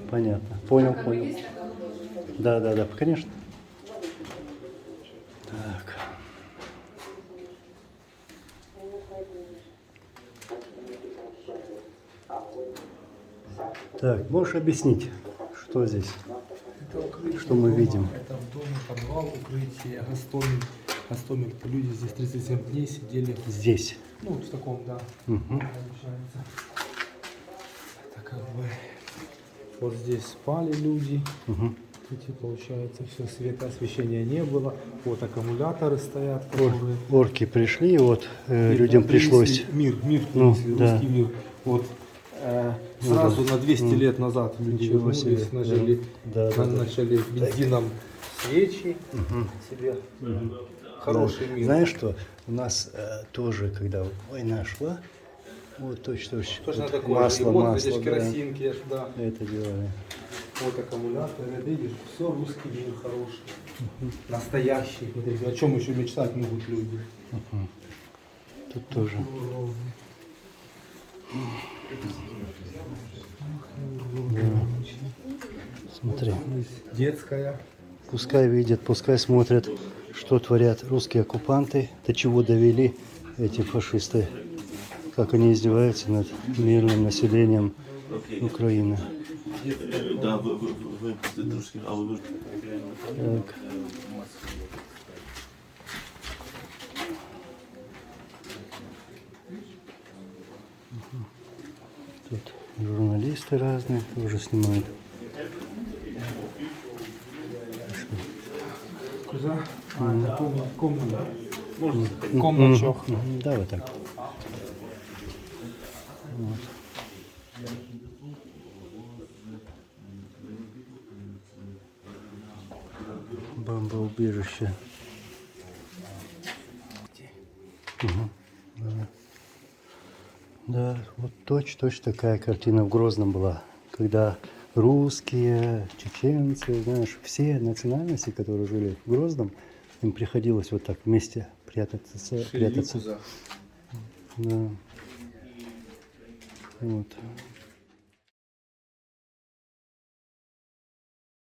понятно. Понял, понял. Да, да, да, конечно. Так. Так, можешь объяснить, что здесь? Это укрытие Что мы дома. видим? Это в доме подвал, укрытие, Гастомель. Гастомель, люди здесь 37 дней сидели. Здесь. Ну, в таком, да, Угу. получается. Это как бы... Вот здесь спали люди. Угу. Эти, получается, все, света, освещения не было. Вот аккумуляторы стоят, которые... Орки пришли, вот И людям принесли пришлось. Мир Ну, принесли, да. русский мир. Вот сразу да. на 200 лет назад люди Ничего себе. вернулись, нажили, Да, да, да. начали бензином свечи себе. Хороший мир. Знаешь что? У нас тоже, когда война шла, вот точно Точно вот такое. масло, И вот масло, видишь, да, керосинки, да. это делали. Вот аккумуляторы, видишь, все русский мир хороший. Настоящий. Вот эти, о чем еще мечтать могут люди? Тут тоже. Смотри, Детская. пускай видят, пускай смотрят, что творят русские оккупанты, до чего довели эти фашисты, как они издеваются над мирным населением Украины. Да, ви трошки, але ви Так. Тут журналисты разные тоже снимают. Куда? Это комната. Можно сказать, комнатчок. Да, вот так. Вот. Бомбоубежище. Угу. Да. Да, вот точно такая картина в Грозном была, когда русские, чеченцы, знаешь, все национальности, которые жили в Грозном, им приходилось вот так вместе прятаться. Да. Вот.